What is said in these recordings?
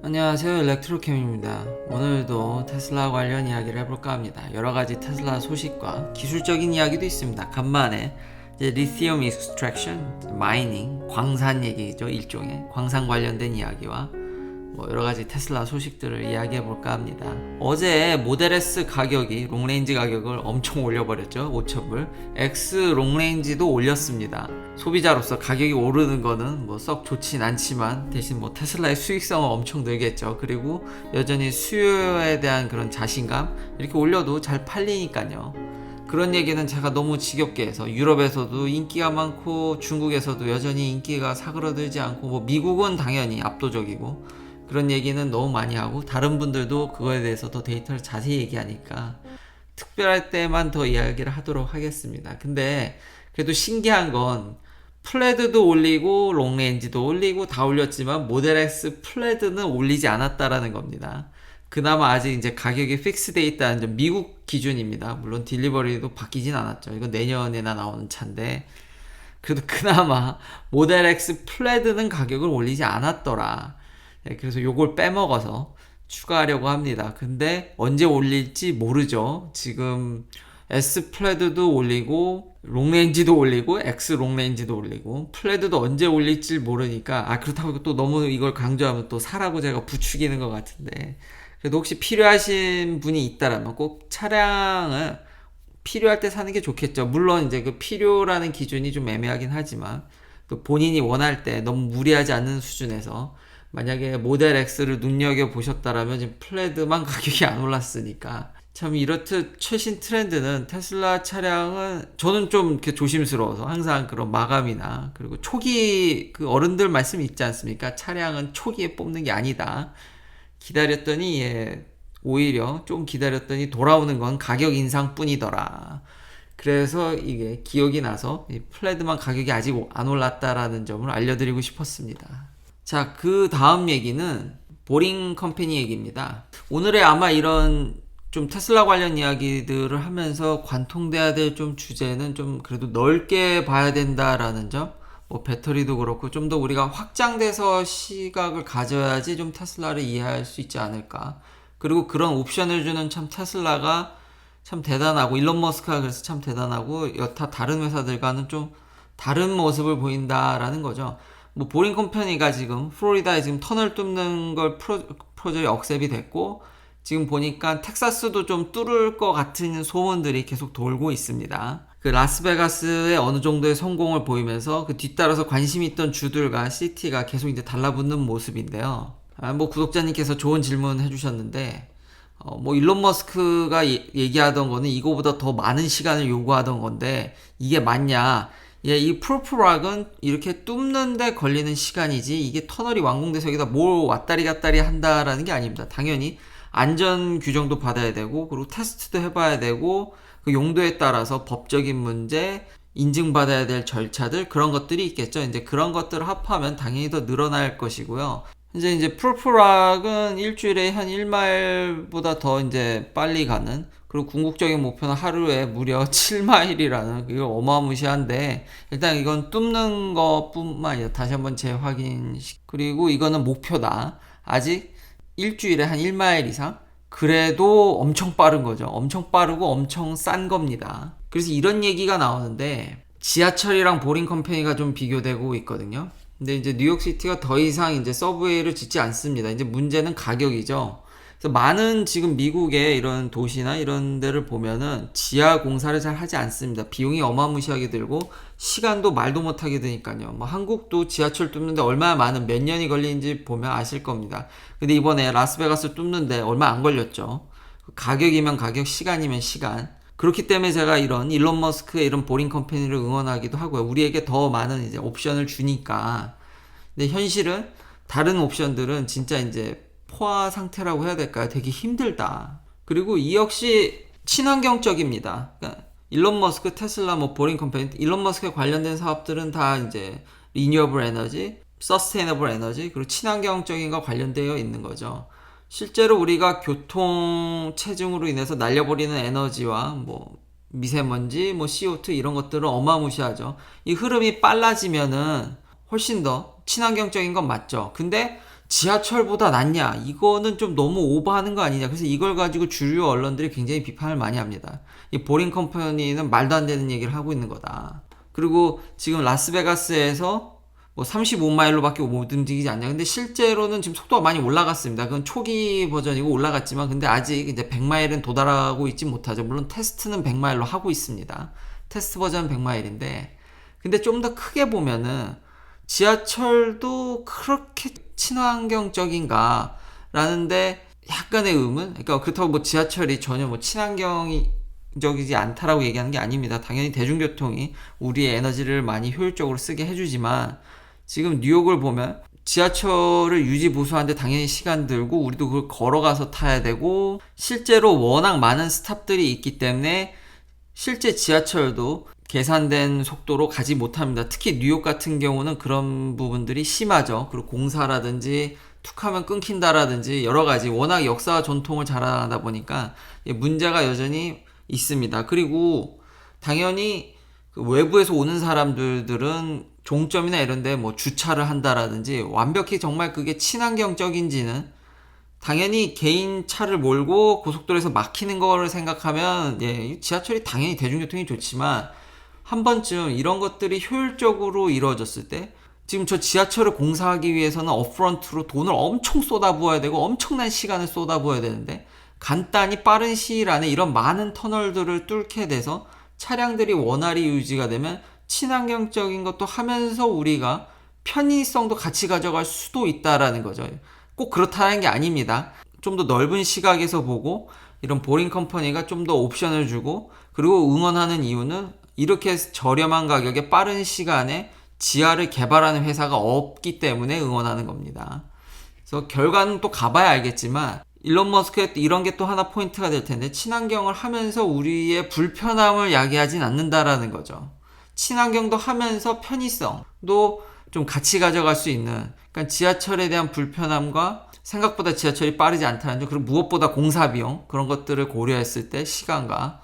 안녕하세요, 일렉트로캠입니다. 오늘도 테슬라 관련 이야기를 해볼까 합니다. 여러가지 테슬라 소식과 기술적인 이야기도 있습니다. 간만에 이제 리티움 익스트랙션, 마이닝, 광산 얘기죠. 일종의 광산 관련된 이야기와 뭐 여러가지 테슬라 소식들을 이야기해 볼까 합니다. 어제 모델 S 가격이 롱레인지 가격을 엄청 올려버렸죠. 5,000불. X 롱레인지도 올렸습니다. 소비자로서 가격이 오르는 거는 뭐 썩 좋진 않지만 대신 뭐 테슬라의 수익성은 엄청 늘겠죠. 그리고 여전히 수요에 대한 그런 자신감 이렇게 올려도 잘 팔리니까요. 그런 얘기는 제가 너무 지겹게 해서 유럽에서도 인기가 많고 중국에서도 여전히 인기가 사그러들지 않고 뭐 미국은 당연히 압도적이고 그런 얘기는 너무 많이 하고 다른 분들도 그거에 대해서 더 데이터를 자세히 얘기하니까 특별할 때만 더 이야기를 하도록 하겠습니다. 근데 그래도 신기한 건 플레드도 올리고 롱레인지도 올리고 다 올렸지만 모델 X 플레드는 올리지 않았다라는 겁니다. 그나마 아직 이제 가격이 픽스돼 있다는 점, 미국 기준입니다. 물론 딜리버리도 바뀌진 않았죠. 이건 내년에나 나오는 차인데 그래도 그나마 모델 X 플레드는 가격을 올리지 않았더라. 네, 그래서 요걸 빼먹어서 추가하려고 합니다. 근데 언제 올릴지 모르죠. 지금 S 플레드도 올리고 롱레인지도 올리고 X 롱레인지도 올리고 플레드도 언제 올릴지 모르니까 그렇다고 또 너무 이걸 강조하면 또 사라고 제가 부추기는 것 같은데 그래도 혹시 필요하신 분이 있다라면 꼭 차량을 필요할 때 사는 게 좋겠죠. 물론 이제 그 필요라는 기준이 좀 애매하긴 하지만 또 본인이 원할 때 너무 무리하지 않는 수준에서 만약에 모델 X를 눈여겨보셨다라면 지금 플레드만 가격이 안 올랐으니까 참 이렇듯 최신 트렌드는 테슬라 차량은 저는 좀 이렇게 조심스러워서 항상 그런 마감이나 그리고 초기 그 어른들 말씀이 있지 않습니까? 차량은 초기에 뽑는 게 아니다. 기다렸더니 오히려 좀 기다렸더니 돌아오는 건 가격 인상뿐이더라. 그래서 이게 기억이 나서 이 플레드만 가격이 아직 안 올랐다라는 점을 알려드리고 싶었습니다. 자, 그 다음 얘기는 보링 컴퍼니 얘기입니다. 오늘의 아마 이런 좀 테슬라 관련 이야기들을 하면서 관통돼야 될 좀 주제는 좀 그래도 넓게 봐야 된다라는 점, 뭐 배터리도 그렇고 좀 더 우리가 확장돼서 시각을 가져야지 좀 테슬라를 이해할 수 있지 않을까. 그리고 그런 옵션을 주는 참 테슬라가 참 대단하고 일론 머스크가 그래서 참 대단하고 여타 다른 회사들과는 좀 다른 모습을 보인다라는 거죠. 뭐 보링 컴퍼니가 지금 플로리다에 지금 터널 뚫는 걸 프로젝트 억셉이 됐고 지금 보니까 텍사스도 좀 뚫을 것 같은 소문들이 계속 돌고 있습니다. 그 라스베가스의 어느 정도의 성공을 보이면서 그 뒤따라서 관심 있던 주들과 시티가 계속 이제 달라붙는 모습인데요. 뭐 구독자님께서 좋은 질문 해주셨는데 뭐 일론 머스크가 얘기하던 거는 이거보다 더 많은 시간을 요구하던 건데 이게 맞냐? 이 프로프락은 이렇게 뚫는데 걸리는 시간이지 이게 터널이 완공돼서 여기다 뭘 왔다리 갔다리 한다라는 게 아닙니다. 당연히 안전 규정도 받아야 되고 그리고 테스트도 해봐야 되고 그 용도에 따라서 법적인 문제 인증받아야 될 절차들 그런 것들이 있겠죠. 이제 그런 것들을 합하면 당연히 더 늘어날 것이고요. 이제 풀프락은 일주일에 한 1마일보다 더 이제 빨리 가는 그리고 궁극적인 목표는 하루에 무려 7마일이라는 이거 어마무시한데 일단 이건 뚫는 것뿐만 아니라 다시 한번 재확인 그리고 이거는 목표다. 아직 일주일에 한 1마일 이상 그래도 엄청 빠른 거죠. 엄청 빠르고 엄청 싼 겁니다. 그래서 이런 얘기가 나오는데 지하철이랑 보링 컴퍼니가 좀 비교되고 있거든요. 근데 이제 뉴욕시티가 더 이상 이제 서브웨이를 짓지 않습니다. 이제 문제는 가격이죠. 그래서 많은 지금 미국의 이런 도시나 이런 데를 보면은 지하 공사를 잘 하지 않습니다. 비용이 어마무시하게 들고 시간도 말도 못하게 드니까요. 뭐 한국도 지하철 뚫는데 얼마나 많은 몇 년이 걸리는지 보면 아실 겁니다. 근데 이번에 라스베가스 뚫는데 얼마 안 걸렸죠. 가격이면 가격, 시간이면 시간. 그렇기 때문에 제가 이런 일론 머스크의 이런 보링 컴퍼니를 응원하기도 하고요. 우리에게 더 많은 이제 옵션을 주니까. 근데 현실은 다른 옵션들은 진짜 이제 포화 상태라고 해야 될까요? 되게 힘들다. 그리고 이 역시 친환경적입니다. 그러니까 일론 머스크, 테슬라, 뭐 보링 컴퍼니, 일론 머스크에 관련된 사업들은 다 이제 리뉴어블 에너지, 서스테이너블 에너지, 그리고 친환경적인 거 관련되어 있는 거죠. 실제로 우리가 교통 체증으로 인해서 날려버리는 에너지와 뭐 미세먼지, 뭐 CO2 이런 것들은 어마무시하죠. 이 흐름이 빨라지면은 훨씬 더 친환경적인 건 맞죠. 근데 지하철보다 낫냐? 이거는 좀 너무 오버하는 거 아니냐? 그래서 이걸 가지고 주류 언론들이 굉장히 비판을 많이 합니다. 이 보링 컴퍼니는 말도 안 되는 얘기를 하고 있는 거다. 그리고 지금 라스베가스에서 뭐 35마일로밖에 못 움직이지 않냐. 근데 실제로는 지금 속도가 많이 올라갔습니다. 그건 초기 버전이고 올라갔지만, 근데 아직 이제 100마일은 도달하고 있지 못하죠. 물론 테스트는 100마일로 하고 있습니다. 테스트 버전 100마일인데, 근데 좀 더 크게 보면은 지하철도 그렇게 친환경적인가? 라는데 약간의 의문? 그러니까 그렇다고 뭐 지하철이 전혀 뭐 친환경적이지 않다라고 얘기하는 게 아닙니다. 당연히 대중교통이 우리의 에너지를 많이 효율적으로 쓰게 해주지만, 지금 뉴욕을 보면 지하철을 유지 보수하는데 당연히 시간 들고 우리도 그걸 걸어가서 타야 되고, 실제로 워낙 많은 스탑들이 있기 때문에 실제 지하철도 계산된 속도로 가지 못합니다. 특히 뉴욕 같은 경우는 그런 부분들이 심하죠. 그리고 공사라든지 툭하면 끊긴다라든지 여러 가지 워낙 역사와 전통을 자랑하다 보니까 문제가 여전히 있습니다. 그리고 당연히 그 외부에서 오는 사람들은 종점이나 이런데 뭐 주차를 한다라든지 완벽히 정말 그게 친환경적인지는, 당연히 개인 차를 몰고 고속도로에서 막히는 거를 생각하면 지하철이 당연히 대중교통이 좋지만, 한 번쯤 이런 것들이 효율적으로 이루어졌을 때, 지금 저 지하철을 공사하기 위해서는 업프런트로 돈을 엄청 쏟아부어야 되고 엄청난 시간을 쏟아부어야 되는데, 간단히 빠른 시일 안에 이런 많은 터널들을 뚫게 돼서 차량들이 원활히 유지가 되면 친환경적인 것도 하면서 우리가 편의성도 같이 가져갈 수도 있다라는 거죠. 꼭 그렇다는 게 아닙니다. 좀 더 넓은 시각에서 보고 이런 보링 컴퍼니가 좀 더 옵션을 주고, 그리고 응원하는 이유는 이렇게 저렴한 가격에 빠른 시간에 지하를 개발하는 회사가 없기 때문에 응원하는 겁니다. 그래서 결과는 또 가봐야 알겠지만, 일론 머스크의 이런 게 또 하나 포인트가 될 텐데, 친환경을 하면서 우리의 불편함을 야기하진 않는다라는 거죠. 친환경도 하면서 편의성도 좀 같이 가져갈 수 있는, 그러니까 지하철에 대한 불편함과 생각보다 지하철이 빠르지 않다는 점, 그리고 무엇보다 공사 비용, 그런 것들을 고려했을 때 시간과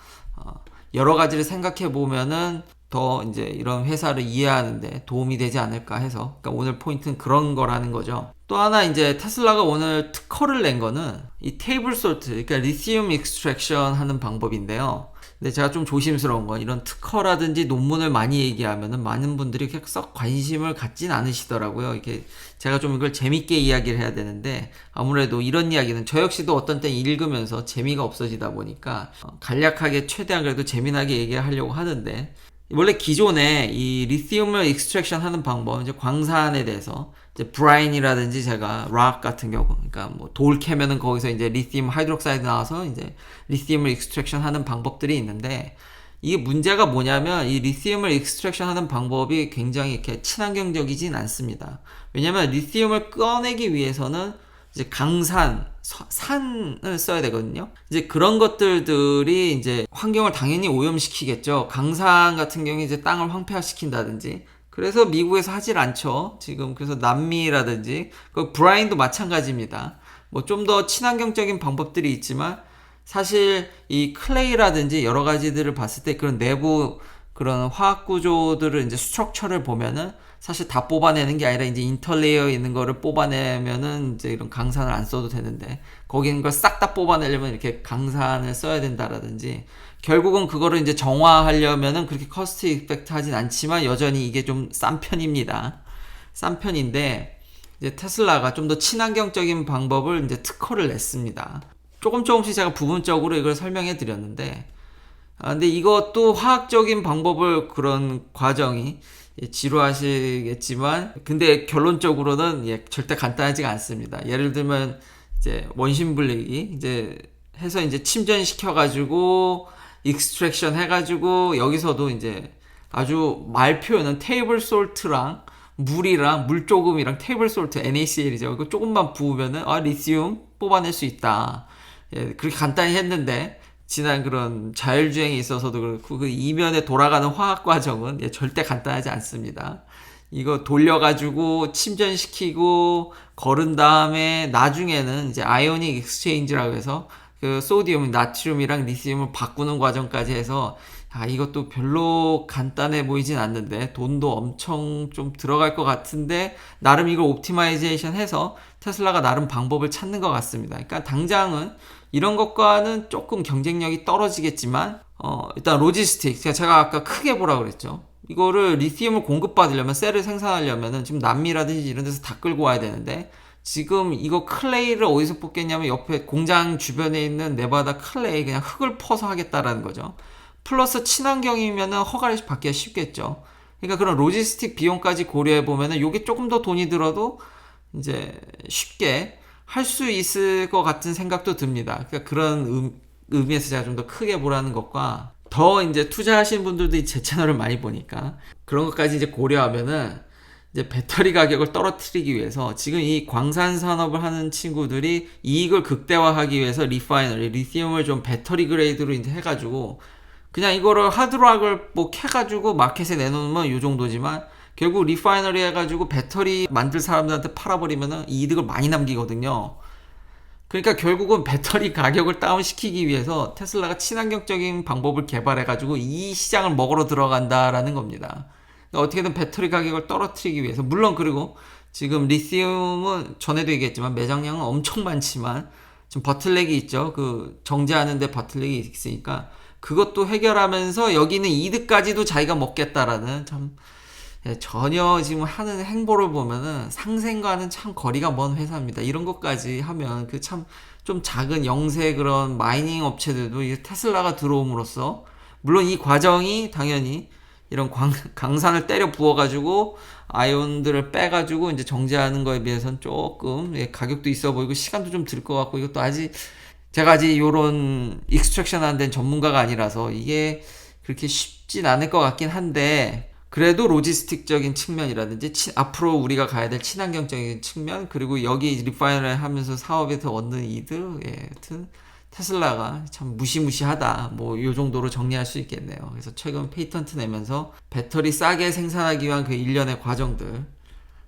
여러 가지를 생각해 보면은 더 이제 이런 회사를 이해하는데 도움이 되지 않을까 해서, 그러니까 오늘 포인트는 그런 거라는 거죠. 또 하나 이제 테슬라가 오늘 특허를 낸 거는 이 테이블 솔트, 그러니까 리튬 익스트랙션 하는 방법인데요. 근데 제가 좀 조심스러운 건, 이런 특허라든지 논문을 많이 얘기하면은 많은 분들이 이렇게 썩 관심을 갖진 않으시더라고요. 이렇게 제가 좀 이걸 재밌게 이야기를 해야 되는데, 아무래도 이런 이야기는 저 역시도 어떤 때 읽으면서 재미가 없어지다 보니까 간략하게 최대한 그래도 재미나게 얘기하려고 하는데, 원래 기존에 이 리튬을 익스트랙션 하는 방법, 이제 광산에 대해서 이제 브라인이라든지 제가 락 같은 경우, 그러니까 뭐 돌 캐면은 거기서 이제 리튬 하이드록사이드 나와서 이제 리튬을 익스트랙션 하는 방법들이 있는데, 이게 문제가 뭐냐면 이 리튬을 익스트랙션 하는 방법이 굉장히 이렇게 친환경적이진 않습니다. 왜냐면 리튬을 꺼내기 위해서는 이제 강산, 산을 써야 되거든요. 이제 그런 것들이 이제 환경을 당연히 오염시키겠죠. 강산 같은 경우에 이제 땅을 황폐화시킨다든지. 그래서 미국에서 하질 않죠. 지금 그래서 남미라든지, 그 브라인도 마찬가지입니다. 뭐 좀 더 친환경적인 방법들이 있지만, 사실 이 클레이라든지 여러 가지들을 봤을 때 그런 내부 그런 화학 구조들을 이제 스트럭처를 보면은 사실 다 뽑아내는 게 아니라 이제 인터레이어 있는 거를 뽑아내면은 이제 이런 강산을 안 써도 되는데, 거기 있는 걸 싹 다 뽑아내려면 이렇게 강산을 써야 된다라든지, 결국은 그거를 이제 정화하려면은 그렇게 커스트 이펙트 하진 않지만 여전히 이게 좀 싼 편입니다. 싼 편인데, 이제 테슬라가 좀 더 친환경적인 방법을 이제 특허를 냈습니다. 조금씩 제가 부분적으로 이걸 설명해 드렸는데, 근데 이것도 화학적인 방법을, 그런 과정이 지루하시겠지만, 근데 결론적으로는 절대 간단하지가 않습니다. 예를 들면 이제 원심 분리기 이제 해서 이제 침전시켜가지고 익스트랙션 해가지고, 여기서도 이제 아주 말 표현은 테이블 솔트랑 물이랑 물 조금이랑 테이블 솔트 NaCl이죠. 이거 조금만 부으면은 리튬 뽑아낼 수 있다. 그렇게 간단히 했는데, 지난 그런 자율주행에 있어서도 그렇고 그 이면에 돌아가는 화학 과정은 절대 간단하지 않습니다. 이거 돌려가지고 침전시키고 거른 다음에 나중에는 이제 아이오닉 익스체인지라고 해서 그 소디움, 나트륨이랑 리튬을 바꾸는 과정까지 해서, 이것도 별로 간단해 보이진 않는데 돈도 엄청 좀 들어갈 것 같은데, 나름 이걸 옵티마이제이션 해서 테슬라가 나름 방법을 찾는 것 같습니다. 그러니까 당장은 이런 것과는 조금 경쟁력이 떨어지겠지만 일단 로지스틱, 제가 아까 크게 보라고 그랬죠. 이거를 리튬을 공급받으려면, 셀을 생산하려면은 지금 남미라든지 이런 데서 다 끌고 와야 되는데, 지금 이거 클레이를 어디서 뽑겠냐면 옆에 공장 주변에 있는 네바다 클레이, 그냥 흙을 퍼서 하겠다라는 거죠. 플러스 친환경이면은 허가를 받기가 쉽겠죠. 그러니까 그런 로지스틱 비용까지 고려해 보면은 이게 조금 더 돈이 들어도 이제 쉽게 할 수 있을 것 같은 생각도 듭니다. 그러니까 그런 의미에서 제가 좀 더 크게 보라는 것과, 더 이제 투자하시는 분들도 제 채널을 많이 보니까 그런 것까지 이제 고려하면은 이제 배터리 가격을 떨어뜨리기 위해서 지금 이 광산 산업을 하는 친구들이 이익을 극대화하기 위해서 리튬을 좀 배터리 그레이드로 이제 해가지고 그냥 이거를 하드락을 뭐 캐가지고 마켓에 내놓으면 이 정도지만, 결국 리파이너리 해가지고 배터리 만들 사람들한테 팔아버리면은 이득을 많이 남기거든요. 그러니까 결국은 배터리 가격을 다운시키기 위해서 테슬라가 친환경적인 방법을 개발해가지고 이 시장을 먹으러 들어간다라는 겁니다. 그러니까 어떻게든 배터리 가격을 떨어뜨리기 위해서, 물론 그리고 지금 리튬은 전에도 얘기했지만 매장량은 엄청 많지만 지금 버틀렉이 있죠. 그 정제하는데 버틀렉이 있으니까 그것도 해결하면서 여기는 이득까지도 자기가 먹겠다라는, 참 전혀 지금 하는 행보를 보면은 상생과는 참 거리가 먼 회사입니다. 이런 것까지 하면 그 참 좀 작은 영세 그런 마이닝 업체들도 이 테슬라가 들어옴으로써, 물론 이 과정이 당연히 이런 강산을 때려 부어가지고 아이온들을 빼가지고 이제 정제하는 거에 비해서는 조금 가격도 있어 보이고 시간도 좀 들 것 같고, 이것도 제가 아직 요런 익스트랙션 안 된 전문가가 아니라서 이게 그렇게 쉽진 않을 것 같긴 한데, 그래도 로지스틱적인 측면이라든지 앞으로 우리가 가야 될 친환경적인 측면, 그리고 여기 리파이너를 하면서 사업에서 얻는 이득, 하여튼 테슬라가 참 무시무시하다, 뭐 요 정도로 정리할 수 있겠네요. 그래서 최근 페이턴트 내면서 배터리 싸게 생산하기 위한 그 일련의 과정들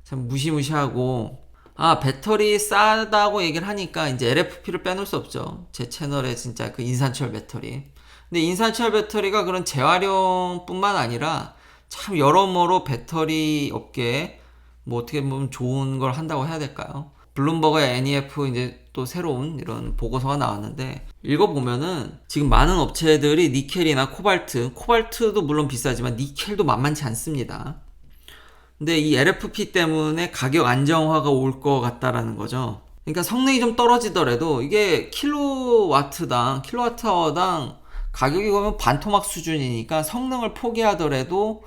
참 무시무시하고, 배터리 싸다고 얘기를 하니까 이제 LFP를 빼놓을 수 없죠. 제 채널에 진짜 그 인산철 배터리. 근데 인산철 배터리가 그런 재활용뿐만 아니라 참 여러모로 배터리 업계에 뭐 어떻게 보면 좋은 걸 한다고 해야 될까요? 블룸버그의 NEF 이제 또 새로운 이런 보고서가 나왔는데, 읽어보면은 지금 많은 업체들이 니켈이나 코발트도 물론 비싸지만 니켈도 만만치 않습니다. 근데 이 LFP 때문에 가격 안정화가 올 것 같다라는 거죠. 그러니까 성능이 좀 떨어지더라도 이게 킬로와트아워당 가격이 보면 반토막 수준이니까 성능을 포기하더라도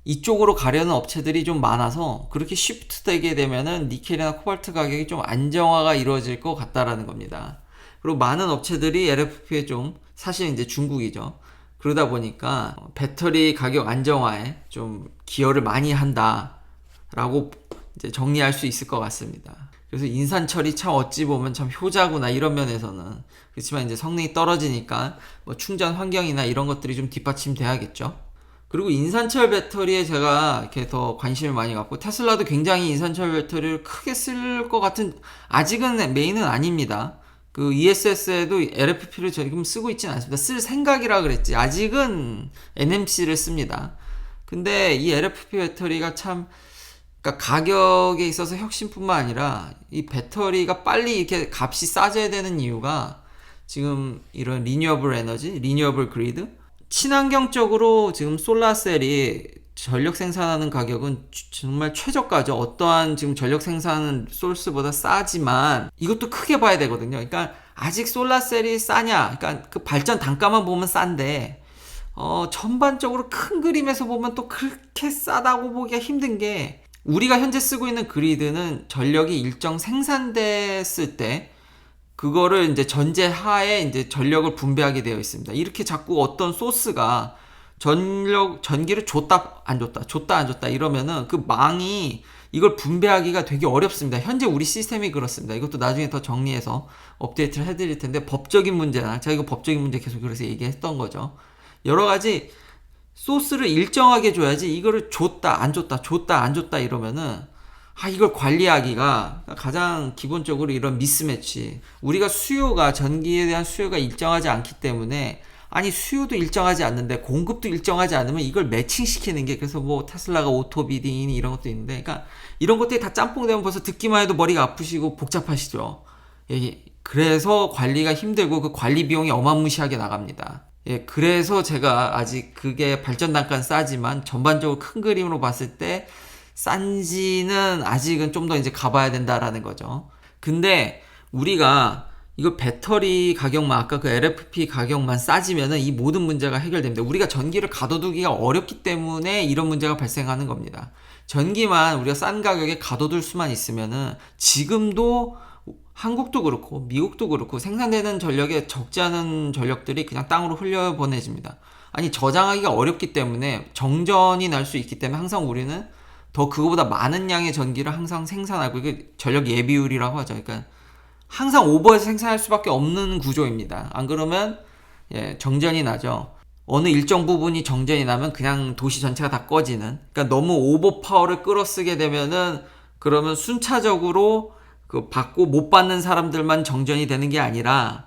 이쪽으로 가려는 업체들이 좀 많아서 그렇게 시프트 되게 되면은 니켈이나 코발트 가격이 좀 안정화가 이루어질 것 같다라는 겁니다. 그리고 많은 업체들이 LFP에 좀, 사실 이제 중국이죠. 그러다 보니까 배터리 가격 안정화에 좀 기여를 많이 한다라고 이제 정리할 수 있을 것 같습니다. 그래서 인산철이 참 어찌 보면 참 효자구나, 이런 면에서는. 그렇지만 이제 성능이 떨어지니까 뭐 충전 환경이나 이런 것들이 좀 뒷받침돼야겠죠. 그리고 인산철 배터리에 제가 이렇게 더 관심을 많이 갖고, 테슬라도 굉장히 인산철 배터리를 크게 쓸 것 같은, 아직은 메인은 아닙니다. 그 ESS에도 LFP를 지금 쓰고 있지는 않습니다. 쓸 생각이라 그랬지 아직은 NMC를 씁니다. 근데 이 LFP 배터리가 참, 그러니까 가격에 있어서 혁신뿐만 아니라 이 배터리가 빨리 이렇게 값이 싸져야 되는 이유가, 지금 이런 리뉴어블 에너지, 리뉴어블 그리드, 친환경적으로 지금 솔라셀이 전력 생산하는 가격은 정말 최저가죠. 어떠한 지금 전력 생산 소스보다 싸지만 이것도 크게 봐야 되거든요. 그러니까 아직 솔라셀이 싸냐, 그러니까 그 발전 단가만 보면 싼데 전반적으로 큰 그림에서 보면 또 그렇게 싸다고 보기가 힘든 게, 우리가 현재 쓰고 있는 그리드는 전력이 일정 생산됐을 때 그거를 이제 전제하에 이제 전력을 분배하게 되어 있습니다. 이렇게 자꾸 어떤 소스가 전기를 줬다 안 줬다 이러면은 그 망이 이걸 분배하기가 되게 어렵습니다. 현재 우리 시스템이 그렇습니다. 이것도 나중에 더 정리해서 업데이트를 해드릴 텐데, 법적인 문제나, 제가 이거 법적인 문제 계속 그래서 얘기했던 거죠. 여러 가지 소스를 일정하게 줘야지, 이거를 줬다 안 줬다 이러면은 이걸 관리하기가, 가장 기본적으로 이런 미스매치, 우리가 전기에 대한 수요가 일정하지 않기 때문에 아니 수요도 일정하지 않는데 공급도 일정하지 않으면 이걸 매칭시키는 게, 그래서 뭐 테슬라가 오토 비딩이니 이런 것도 있는데, 그러니까 이런 것들이 다 짬뽕되면 벌써 듣기만 해도 머리가 아프시고 복잡하시죠. 예, 그래서 관리가 힘들고 그 관리 비용이 어마무시하게 나갑니다. 예, 그래서 제가 아직 그게 발전 단가는 싸지만 전반적으로 큰 그림으로 봤을 때 싼지는 아직은 좀 더 이제 가봐야 된다라는 거죠. 근데 우리가 이거 배터리 가격만, 아까 그 LFP 가격만 싸지면은 이 모든 문제가 해결됩니다. 우리가 전기를 가둬두기가 어렵기 때문에 이런 문제가 발생하는 겁니다. 전기만 우리가 싼 가격에 가둬둘 수만 있으면은 지금도 한국도 그렇고 미국도 그렇고 생산되는 전력에 적지 않은 전력들이 그냥 땅으로 흘려보내집니다. 아니 저장하기가 어렵기 때문에 정전이 날 수 있기 때문에 항상 우리는 더 그거보다 많은 양의 전기를 항상 생산하고, 이게 전력 예비율이라고 하죠. 그러니까 항상 오버해서 생산할 수밖에 없는 구조입니다. 안 그러면 예, 정전이 나죠. 어느 일정 부분이 정전이 나면 그냥 도시 전체가 다 꺼지는. 그러니까 너무 오버 파워를 끌어쓰게 되면은 그러면 순차적으로 그 받고 못 받는 사람들만 정전이 되는 게 아니라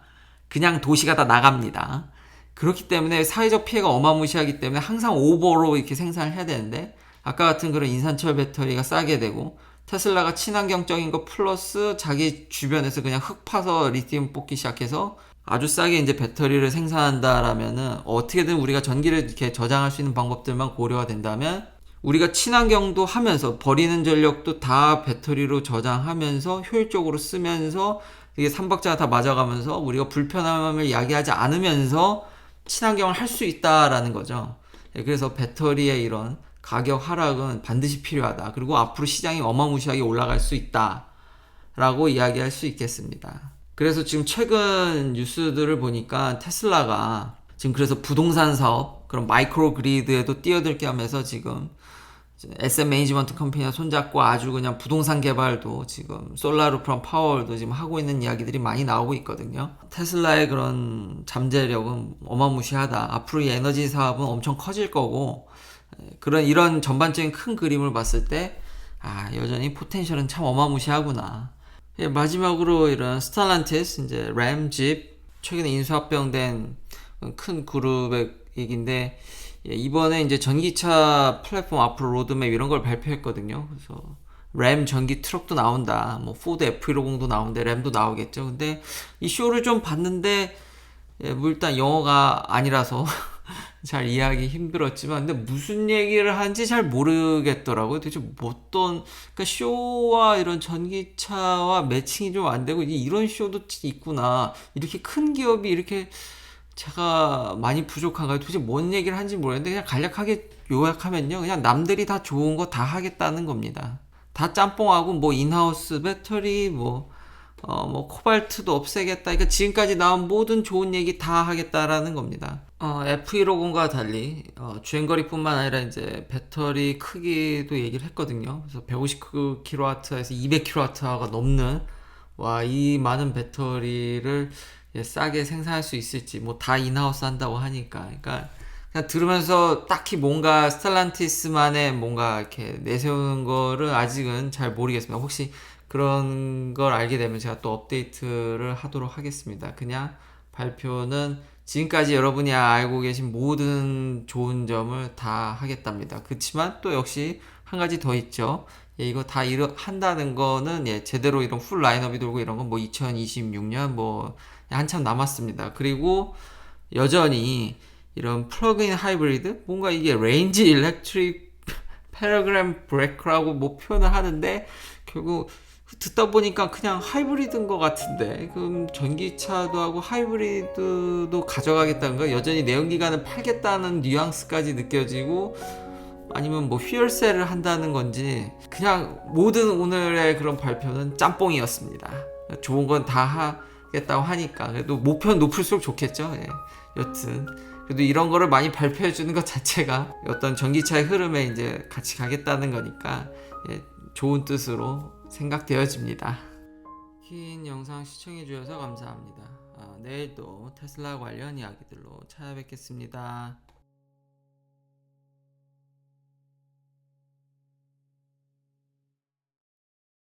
그냥 도시가 다 나갑니다. 그렇기 때문에 사회적 피해가 어마무시하기 때문에 항상 오버로 이렇게 생산을 해야 되는데, 아까 같은 그런 인산철 배터리가 싸게 되고 테슬라가 친환경적인 거 플러스 자기 주변에서 그냥 흙 파서 리튬 뽑기 시작해서 아주 싸게 이제 배터리를 생산한다라면은, 어떻게든 우리가 전기를 이렇게 저장할 수 있는 방법들만 고려가 된다면 우리가 친환경도 하면서 버리는 전력도 다 배터리로 저장하면서 효율적으로 쓰면서 이게 삼박자가 다 맞아가면서 우리가 불편함을 야기하지 않으면서 친환경을 할 수 있다라는 거죠. 그래서 배터리의 이런 가격 하락은 반드시 필요하다. 그리고 앞으로 시장이 어마무시하게 올라갈 수 있다 라고 이야기할 수 있겠습니다. 그래서 지금 최근 뉴스들을 보니까 테슬라가 지금 그래서 부동산 사업, 그런 마이크로 그리드에도 뛰어들게 하면서 지금 SM 매니지먼트 컴퍼니와 손잡고 아주 그냥 부동산 개발도 지금 솔라루프랑 파월도 지금 하고 있는 이야기들이 많이 나오고 있거든요. 테슬라의 그런 잠재력은 어마무시하다. 앞으로 이 에너지 사업은 엄청 커질 거고, 이런 전반적인 큰 그림을 봤을 때 여전히 포텐셜은 참 어마무시하구나. 예, 마지막으로 이런 스텔란티스, 이제 램집 최근에 인수합병된 큰 그룹의 얘기인데, 예, 이번에 이제 전기차 플랫폼 앞으로 로드맵 이런 걸 발표했거든요. 그래서 램 전기 트럭도 나온다. 뭐 포드 F150도 나오는데 램도 나오겠죠. 근데 이 쇼를 좀 봤는데 예, 뭐 일단 영어가 아니라서 잘 이해하기 힘들었지만, 근데 무슨 얘기를 하는지 잘 모르겠더라고요. 도대체 어떤, 그러니까 쇼와 이런 전기차와 매칭이 좀 안 되고, 이런 쇼도 있구나. 이렇게 큰 기업이 이렇게 제가 많이 부족한가요? 도대체 뭔 얘기를 하는지 모르겠는데, 그냥 간략하게 요약하면요, 그냥 남들이 다 좋은 거 다 하겠다는 겁니다. 다 짬뽕하고 뭐 인하우스 배터리 뭐 코발트도 없애겠다. 그러니까 지금까지 나온 모든 좋은 얘기 다 하겠다라는 겁니다. F150과 달리 주행거리뿐만 아니라 이제 배터리 크기도 얘기를 했거든요. 그래서 150kWh에서 200kWh가 넘는, 이 많은 배터리를 싸게 생산할 수 있을지, 뭐 다 인하우스 한다고 하니까. 그러니까 그냥 들으면서 딱히 뭔가 스텔란티스만의 뭔가 이렇게 내세우는 거를 아직은 잘 모르겠습니다. 혹시 그런 걸 알게 되면 제가 또 업데이트를 하도록 하겠습니다. 그냥 발표는 지금까지 여러분이 알고 계신 모든 좋은 점을 다 하겠답니다. 그렇지만 또 역시 한 가지 더 있죠. 예, 이거 다 한다는 거는 제대로 이런 풀 라인업이 돌고 이런 건 뭐 2026년 뭐 한참 남았습니다. 그리고 여전히 이런 플러그인 하이브리드, 뭔가 이게 레인지 일렉트릭 패러그램 브레이크라고 뭐 표현을 하는데, 결국 듣다 보니까 그냥 하이브리드인 것 같은데, 그럼 전기차도 하고 하이브리드도 가져가겠다는 거, 여전히 내연기관을 팔겠다는 뉘앙스까지 느껴지고, 아니면 뭐 휘얼셀을 한다는 건지, 그냥 모든 오늘의 그런 발표는 짬뽕이었습니다. 좋은 건 다 하겠다고 하니까 그래도 목표는 높을수록 좋겠죠. 예. 여튼 그래도 이런 거를 많이 발표해 주는 것 자체가 어떤 전기차의 흐름에 이제 같이 가겠다는 거니까 좋은 뜻으로 생각되어집니다. 긴 영상 시청해 주셔서 감사합니다. 내일도 테슬라 관련 이야기들로 찾아뵙겠습니다.